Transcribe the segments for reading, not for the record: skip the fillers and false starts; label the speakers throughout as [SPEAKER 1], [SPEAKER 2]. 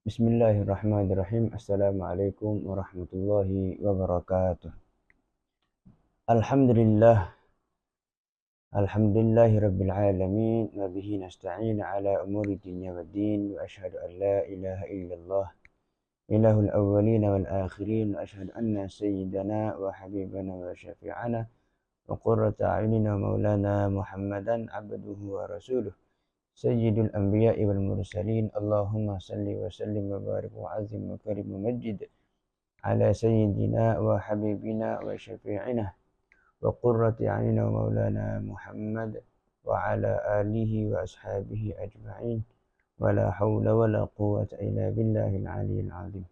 [SPEAKER 1] Bismillahirrahmanirrahim. Assalamualaikum warahmatullahi wabarakatuh. Alhamdulillah. Alhamdulillahi rabbil alamin. Wa bihi nasta'in ala umuri dunya waddin. Wa ashhadu an la ilaha illallah. Ilahul awwalin wal akhirin. Wa ashhadu anna sayyidana wa habibana wa syafi'ana. Wa qurrata a'yunina wa maulana Muhammadan abduhu wa rasuluh. Sayyidul anbiya'i wal mursalin. Allahumma salli wa sallim wa barik wa azim wa karim wa majid على سيدنا وحبيبنا وشفيعنا وقرة أعيننا ومولانا محمد وعلى آله وأصحابه أجمعين ولا حول ولا قوة إلا بالله العلي العظيم.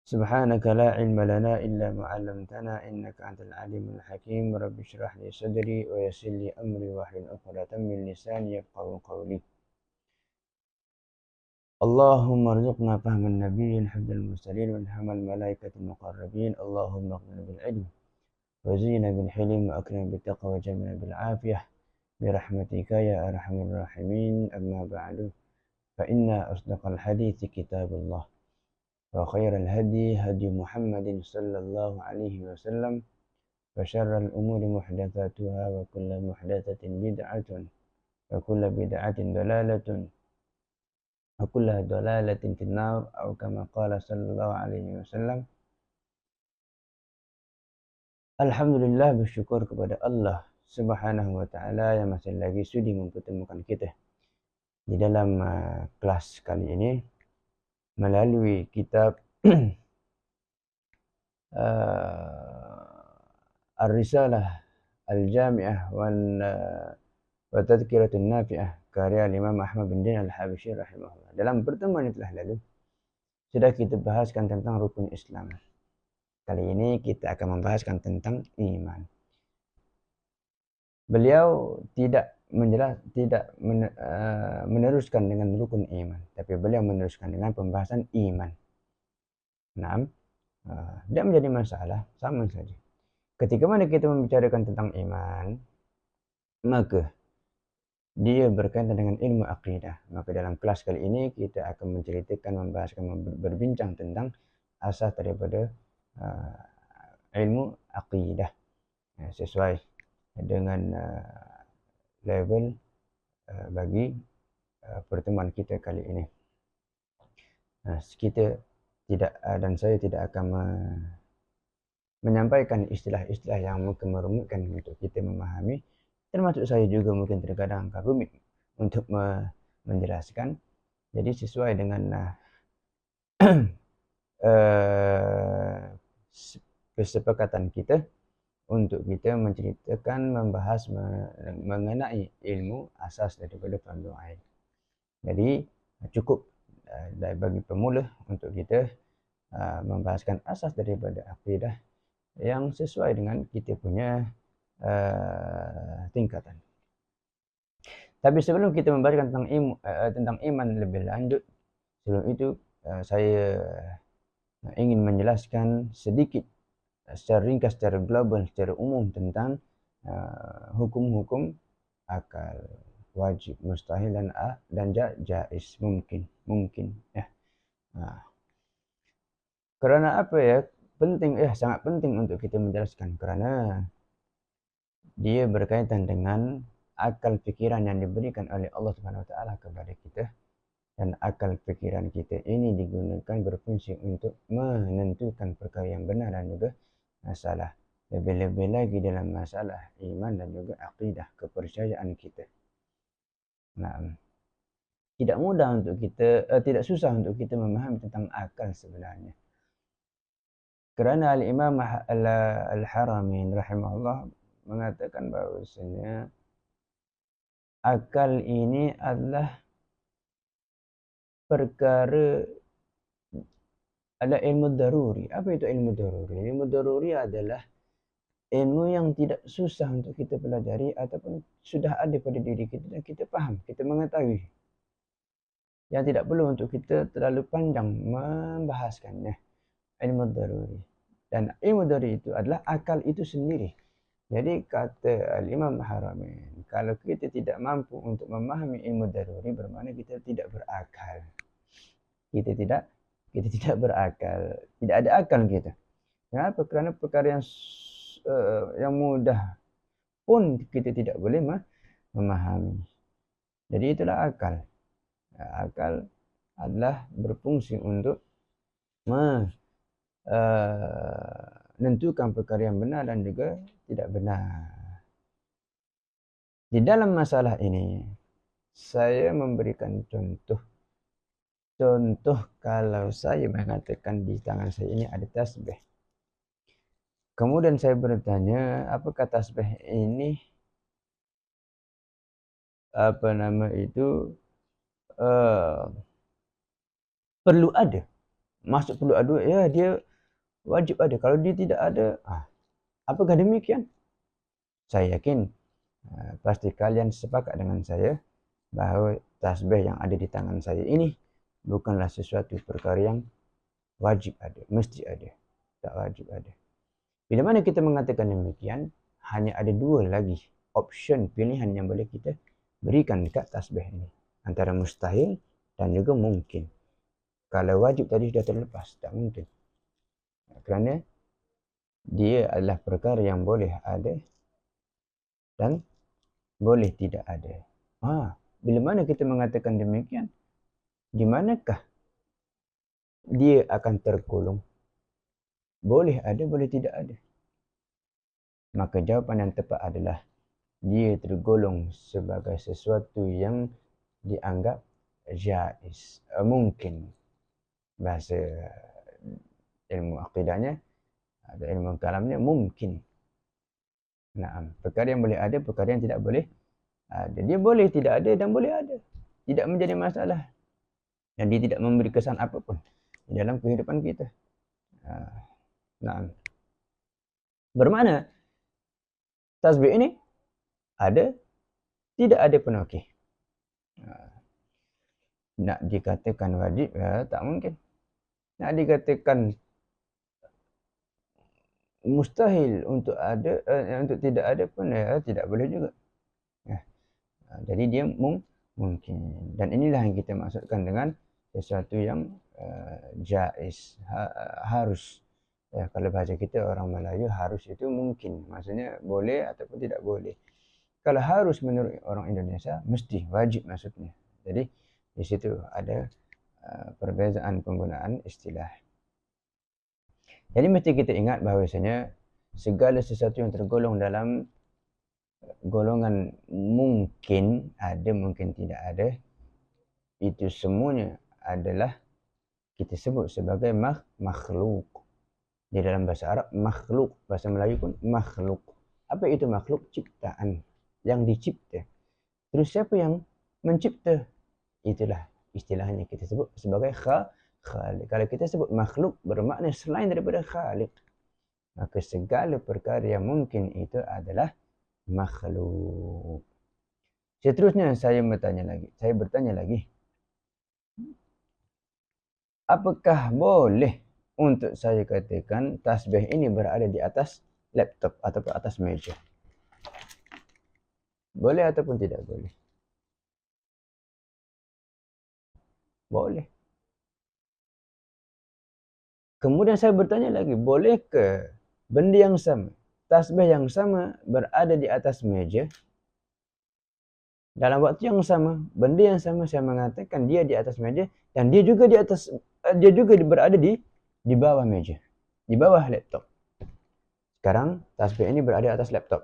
[SPEAKER 1] سبحانك لا علم لنا إلا ما علمتنا إنك أنت العليم الحكيم. رب اشرح لي صدري ويسر لي أمري واحلل عقدة من لساني يفقهوا قولي. اللهم ارزقنا فهم النبي حفظ المرسلين والهم الملائكة المقربين. اللهم اغفر بالعلم وزينا بالحلم وأكرم بالتقوى وجملنا بالعافية برحمتك يا أرحم الراحمين. أما بعد فإن أصدق الحديث كتاب الله وخير الهدي هدي محمد صلى الله عليه وسلم وشر الأمور محدثاتها وكل محدثة بدعة وكل بدعة ضلالة وكل ضلالة في النار أو كما قال صلى الله عليه wasallam. Alhamdulillah, bersyukur kepada Allah Subhanahu wa taala yang masih lagi sudi mempertemukan kita di dalam kelas kali ini melalui kitab Ar-Risalah Al-Jami'ah wa Tadhkiratun Nafi'ah karya Imam Ahmad bin Din Al-Habsyi rahimahullah. Dalam pertemuan yang telah lalu sudah kita bahaskan tentang rukun Islam. Kali ini kita akan membahaskan tentang iman. Beliau tidak meneruskan dengan rukun iman, tapi beliau meneruskan dengan pembahasan iman. Nah, tidak menjadi masalah, sama saja. Ketika mana kita membicarakan tentang iman, maka dia berkaitan dengan ilmu akidah. Maka dalam kelas kali ini kita akan berbincang tentang asas daripada ilmu akidah sesuai dengan level bagi pertemuan kita kali ini. Kita tidak dan saya tidak akan menyampaikan istilah-istilah yang mungkin merumitkan untuk kita memahami. Termasuk saya juga mungkin terkadang rumit untuk menjelaskan. Jadi sesuai dengan kesepakatan kita untuk kita menceritakan, membahas mengenai ilmu asas daripada fardu ain. Jadi cukup bagi pemula untuk kita membahaskan asas daripada akidah yang sesuai dengan kita punya tingkatan. Tapi sebelum kita membahaskan tentang iman lebih lanjut, sebelum itu saya ingin menjelaskan sedikit secara ringkas, secara global, secara umum tentang hukum-hukum akal, wajib, mustahil dan jaiz, mungkin ya. Kerana apa ya? Sangat penting untuk kita menjelaskan kerana dia berkaitan dengan akal fikiran yang diberikan oleh Allah Subhanahu wa taala kepada kita, dan akal fikiran kita ini digunakan berfungsi untuk menentukan perkara yang benar dan juga masalah. Lebih-lebih lagi dalam masalah iman dan juga akidah, kepercayaan kita. Nah, tidak susah untuk kita memahami tentang akal sebenarnya. Kerana Al-Imam Al-Haramain rahimahullah mengatakan bahawasanya akal ini adalah ilmu daruri. Apa itu ilmu daruri? Ilmu daruri adalah ilmu yang tidak susah untuk kita pelajari ataupun sudah ada pada diri kita dan kita faham, kita mengetahui. Yang tidak perlu untuk kita terlalu panjang membahaskannya. Ilmu daruri. Dan ilmu daruri itu adalah akal itu sendiri. Jadi kata Al-Imam Haramain, Kalau kita tidak mampu untuk memahami ilmu daruri, bermakna kita tidak berakal. Kita tidak berakal. Tidak ada akal kita. Kenapa? Kerana perkara yang mudah pun kita tidak boleh memahami. Jadi itulah akal. Akal adalah berfungsi untuk menentukan perkara yang benar dan juga tidak benar. Di dalam masalah ini, saya memberikan contoh. Contoh kalau saya mengatakan di tangan saya ini ada tasbih. Kemudian saya bertanya, apakah tasbih ini perlu ada? Maksud perlu ada, ya dia wajib ada. Kalau dia tidak ada, apakah demikian? Saya yakin pasti kalian sepakat dengan saya bahawa tasbih yang ada di tangan saya ini bukanlah sesuatu perkara yang wajib ada, mesti ada, tak wajib ada. Bila mana kita mengatakan demikian, hanya ada dua lagi option pilihan yang boleh kita berikan dekat tasbih ini. Antara mustahil dan juga mungkin. Kalau wajib tadi sudah terlepas, tak mungkin. Kerana dia adalah perkara yang boleh ada dan boleh tidak ada. Bila mana kita mengatakan demikian, di manakah dia akan tergolong? Boleh ada, boleh tidak ada. Maka jawapan yang tepat adalah dia tergolong sebagai sesuatu yang dianggap jaiz, mungkin. Bahasa ilmu akidahnya atau ilmu kalamnya mungkin. Perkara yang boleh ada, perkara yang tidak boleh ada. Dia boleh tidak ada dan boleh ada. Tidak menjadi masalah. Dan dia tidak memberi kesan apapun di dalam kehidupan kita. Bermakna tasbih ini ada, tidak ada pun okey. Nak dikatakan wajib, tak mungkin. Nak dikatakan mustahil untuk ada, untuk tidak ada pun tidak boleh juga. Jadi dia mungkin. Dan inilah yang kita maksudkan dengan sesuatu yang jaiz, harus. Kalau bahasa kita orang Melayu, harus itu mungkin. Maksudnya boleh ataupun tidak boleh. Kalau harus menurut orang Indonesia, mesti, wajib maksudnya. Jadi di situ ada perbezaan penggunaan istilah. Jadi mesti kita ingat bahawasanya segala sesuatu yang tergolong dalam golongan mungkin ada, mungkin tidak ada, itu semuanya adalah kita sebut sebagai makhluk. Di dalam bahasa Arab makhluk, bahasa Melayu pun makhluk. Apa itu makhluk? Ciptaan, yang dicipta. Terus siapa yang mencipta? Itulah istilahnya kita sebut sebagai khaliq. Kalau kita sebut makhluk bermakna selain daripada khaliq, maka segala perkara yang mungkin itu adalah makhluk. Seterusnya saya bertanya lagi. Apakah boleh untuk saya katakan tasbih ini berada di atas laptop ataupun atas meja? Boleh ataupun tidak boleh? Boleh. Kemudian saya bertanya lagi, bolehkah benda yang sama, tasbih yang sama berada di atas meja? Dalam waktu yang sama, benda yang sama, saya mengatakan dia di atas meja dan dia juga berada di bawah meja, di bawah laptop. Sekarang tasbih ini berada di atas laptop.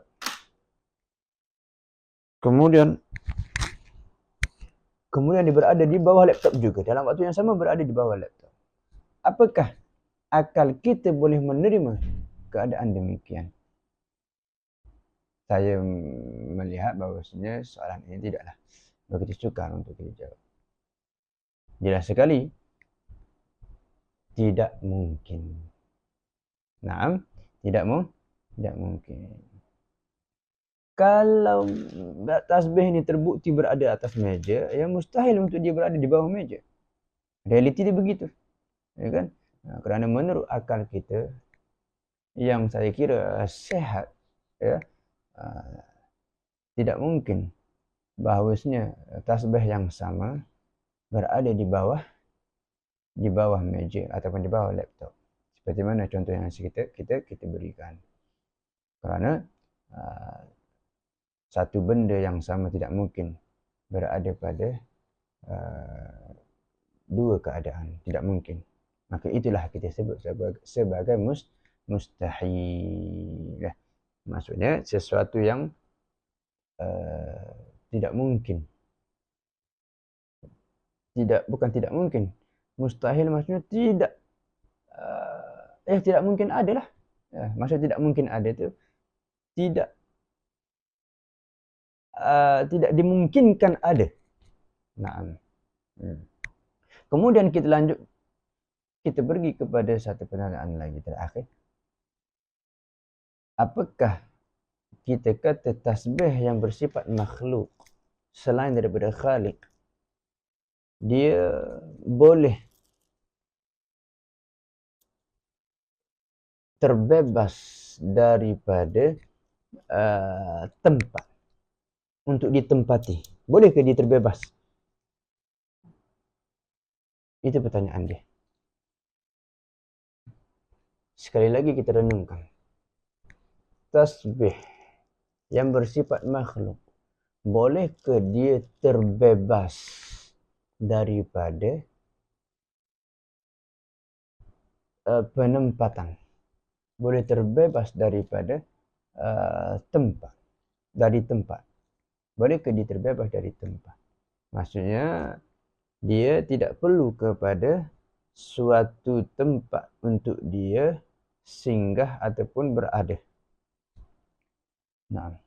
[SPEAKER 1] Kemudian dia berada di bawah laptop juga. Dalam waktu yang sama berada di bawah laptop. Apakah akal kita boleh menerima keadaan demikian? Saya melihat bahawasanya soalan ini tidaklah begitu sukar untuk dijawab. Jelas sekali tidak mungkin. Tidak mungkin. Kalau tasbih ini terbukti berada atas meja, ya mustahil untuk dia berada di bawah meja. Realiti dia begitu. Ya kan? Kerana menurut akal kita yang saya kira sehat, ya, tidak mungkin bahawasanya tasbih yang sama berada di bawah meja ataupun di bawah laptop. Seperti mana contoh yang kita berikan. Kerana satu benda yang sama tidak mungkin berada pada dua keadaan, tidak mungkin. Maka itulah kita sebut sebagai mustahil. Maksudnya sesuatu yang tidak mungkin. Bukan tidak mungkin. Mustahil maksudnya tidak mungkin ada lah. Maksud tidak mungkin ada itu tidak dimungkinkan ada. Naam. Kemudian kita lanjut, kita pergi kepada satu pertanyaan lagi terakhir. Apakah kita kata tasbih yang bersifat makhluk selain daripada Khaliq, dia boleh terbebas daripada tempat untuk ditempati? Bolehkah dia terbebas? Itu pertanyaan dia. Sekali lagi kita renungkan. Tasbih yang bersifat makhluk, bolehkah dia terbebas daripada penempatan? Boleh terbebas daripada tempat. Bolehkah dia terbebas dari tempat? Maksudnya dia tidak perlu kepada suatu tempat untuk dia singgah ataupun berada. Nah,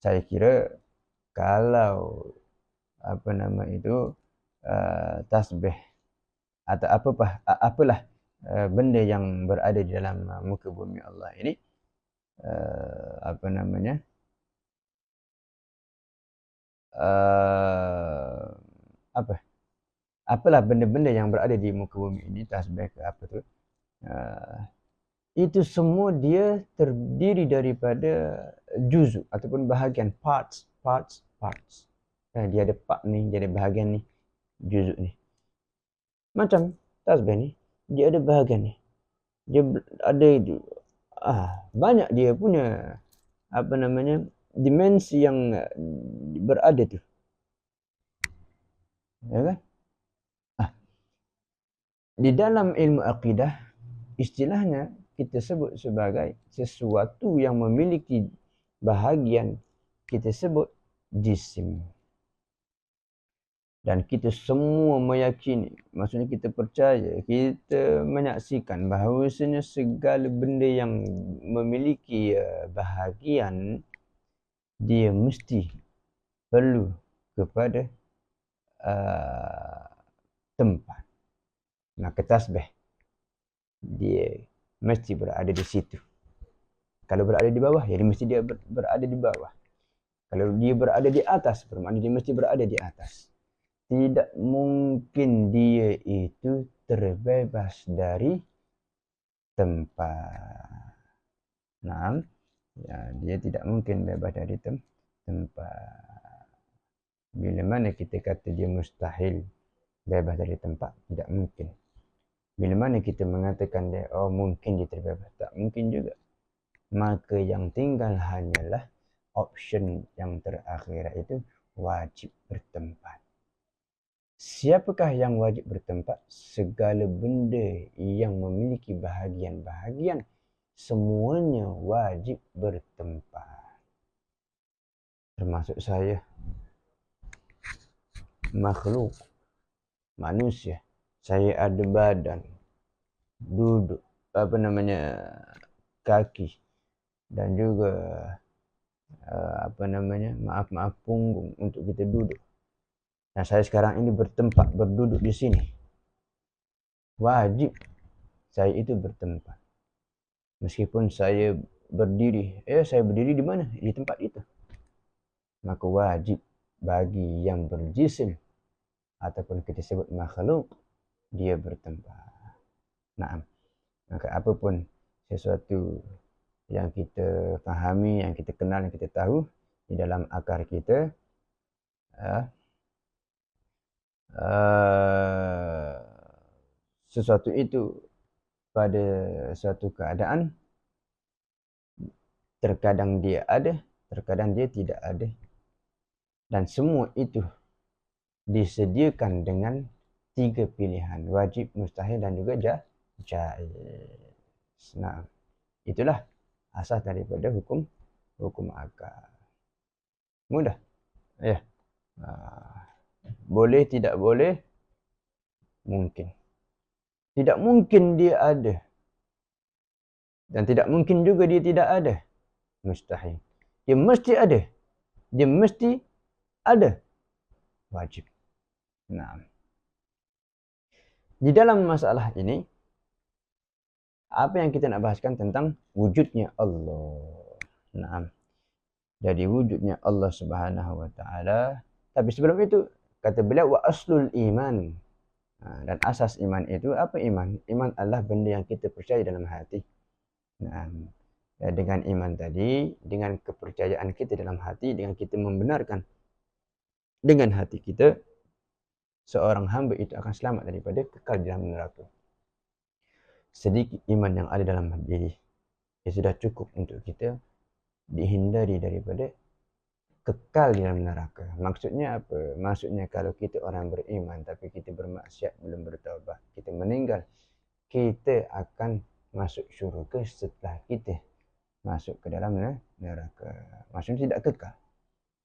[SPEAKER 1] saya kira kalau tasbih atau apalah benda yang berada di dalam muka bumi Allah ini, apalah benda-benda yang berada di muka bumi ini, tasbih ke apa tu, itu semua dia terdiri daripada juzuk ataupun bahagian, parts. Dia ada part ni, dia ada bahagian ni, juzuk ni. Macam tasbih ni, dia ada bahagian ni, dia ada banyak dia punya dimensi yang berada tu, ya kan? Di dalam ilmu akidah, istilahnya kita sebut sebagai sesuatu yang memiliki bahagian, kita sebut jisim. Dan kita semua meyakini, maksudnya kita percaya, kita menyaksikan bahawasanya segala benda yang memiliki bahagian, dia mesti perlu kepada tempat. Maka tasbih dia mesti berada di situ. Kalau berada di bawah, ya dia mesti dia berada di bawah. Kalau dia berada di atas, bermakna dia mesti berada di atas. Tidak mungkin dia itu terbebas dari tempat. Nah, dia tidak mungkin bebas dari tempat. Bila mana kita kata dia mustahil bebas dari tempat, tidak mungkin. Bila mana kita mengatakan dia, mungkin dia terbebas, tak mungkin juga. Maka yang tinggal hanyalah option yang terakhir, iaitu wajib bertempat. Siapakah yang wajib bertempat? Segala benda yang memiliki bahagian-bahagian, semuanya wajib bertempat. Termasuk saya, makhluk, manusia. Saya ada badan, duduk, kaki, dan juga punggung untuk kita duduk. Nah, saya sekarang ini bertempat, berduduk di sini. Wajib saya itu bertempat. Meskipun saya berdiri, saya berdiri di mana? Di tempat itu. Maka wajib bagi yang berjisim ataupun kita sebut makhluk, dia bertempat. Nah, maka apapun sesuatu yang kita fahami, yang kita kenal, yang kita tahu di dalam akar kita, sesuatu itu pada suatu keadaan terkadang dia ada, terkadang dia tidak ada. Dan semua itu disediakan dengan 3 pilihan, wajib, mustahil dan juga jaiz. Nah, itulah asas daripada hukum akal. Mudah. Ya. Boleh, tidak boleh, mungkin. Tidak mungkin dia ada. Dan tidak mungkin juga dia tidak ada. Mustahil. Dia mesti ada. Dia mesti ada. Wajib. Nah. Di dalam masalah ini, apa yang kita nak bahaskan tentang wujudnya Allah. Nah. Jadi wujudnya Allah Subhanahu wa taala. Tapi sebelum itu kata beliau wa aslul iman. Dan asas iman itu apa iman? Iman adalah benda yang kita percaya dalam hati. Nah, dengan iman tadi, dengan kepercayaan kita dalam hati, dengan kita membenarkan dengan hati kita, seorang hamba itu akan selamat daripada kekal di dalam neraka. Sedikit iman yang ada dalam diri, sudah cukup untuk kita dihindari daripada kekal di dalam neraka. Maksudnya apa? Maksudnya kalau kita orang beriman tapi kita bermaksiat, belum bertaubat, kita meninggal, kita akan masuk syurga setelah kita masuk ke dalam neraka. Maksudnya tidak kekal.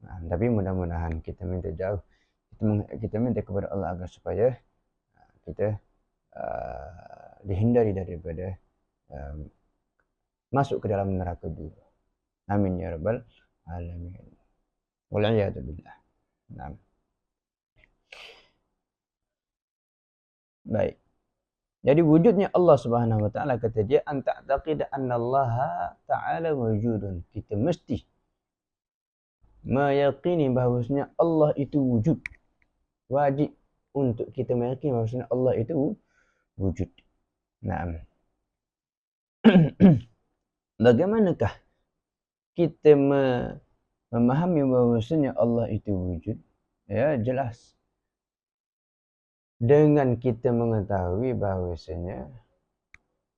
[SPEAKER 1] Tapi mudah-mudahan kita minta jauh, kita minta kepada Allah agar supaya kita dihindari daripada masuk ke dalam neraka dulu. Amin ya rabbal alamin. Wal'iyadu billah. Nah. Baik. Jadi wujudnya Allah Subhanahu wa taala, kata dia, an ta'taqid anna Allah taala wujudun. Kita mesti meyakini bahawasanya Allah itu wujud. Wajib untuk kita meyakini bahawasanya Allah itu wujud. Nah. Bagaimanakah kita memahami bahawasanya Allah itu wujud? Ya, jelas. Dengan kita mengetahui bahawasanya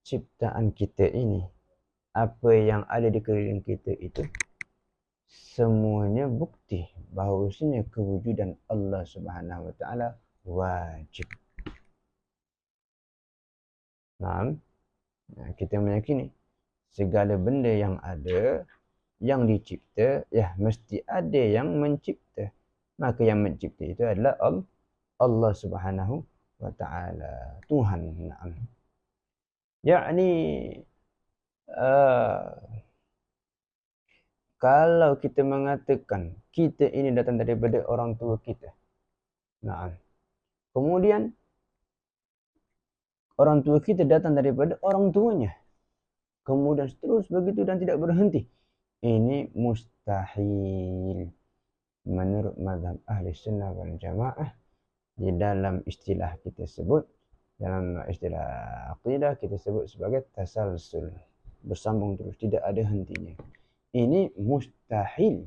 [SPEAKER 1] ciptaan kita ini, apa yang ada di keliling kita itu, semuanya bukti bahawasanya kewujudan Allah Subhanahu wa taala wajib. Nah, kita meyakini segala benda yang ada, yang dicipta, ya mesti ada yang mencipta. Maka yang mencipta itu adalah Allah Subhanahu wa taala, Tuhan. Naam. Yakni kalau kita mengatakan kita ini datang daripada orang tua kita. Naam. Kemudian orang tua kita datang daripada orang tuanya. Kemudian terus begitu dan tidak berhenti. Ini mustahil menurut mazhab ahli sunnah wal jamaah. Di dalam istilah kita sebut, dalam istilah aqidah kita sebut sebagai tasalsul, bersambung terus, tidak ada hentinya. Ini mustahil,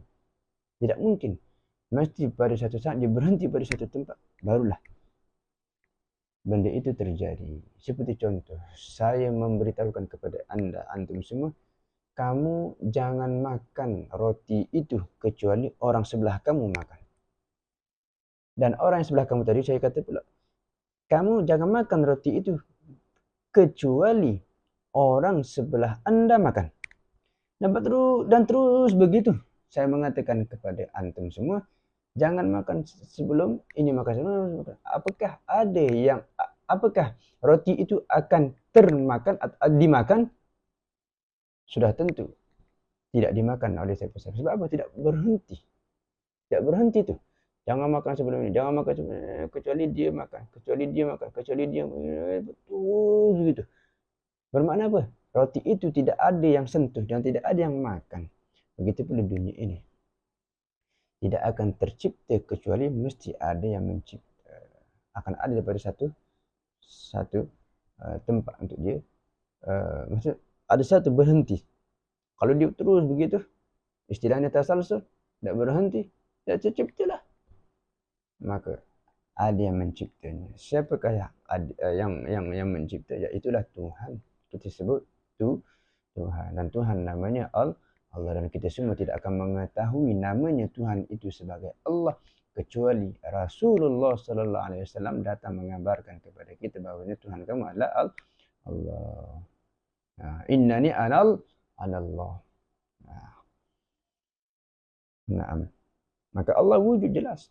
[SPEAKER 1] tidak mungkin. Mesti pada satu saat dia berhenti pada satu tempat, barulah benda itu terjadi. Seperti contoh, saya memberitahukan kepada anda, antum semua, kamu jangan makan roti itu kecuali orang sebelah kamu makan. Dan orang yang sebelah kamu tadi, saya kata pula, kamu jangan makan roti itu kecuali orang sebelah anda makan. Dan terus begitu. Saya mengatakan kepada antum semua, jangan makan sebelum ini, makan sebelum. Apakah roti itu akan termakan atau dimakan? Sudah tentu tidak dimakan oleh siapa-siapa. Sebab apa? Tidak berhenti. Tidak berhenti itu. Jangan makan sebelum ini, jangan makan sebelum ini, kecuali dia makan, kecuali dia makan, kecuali dia betul begitu. Bermakna apa? Roti itu tidak ada yang sentuh dan tidak ada yang makan. Begitu pula dunia ini. Tidak akan tercipta kecuali mesti ada yang mencipta. Akan ada daripada satu tempat untuk dia. Maksud ada satu berhenti. Kalau dia terus begitu, istilahnya tasalsul, tidak berhenti, ya terciptalah. Maka ada yang menciptanya. Siapakah yang mencipta? Yaitulah Tuhan. Kita sebut Tuhan. Dan Tuhan namanya Allah. Dan kita semua tidak akan mengetahui namanya Tuhan itu sebagai Allah kecuali Rasulullah sallallahu alaihi wasallam datang mengabarkan kepada kita bahawa Tuhan kamu adalah Allah. Innani anallah. Naam. Maka Allah wujud jelas.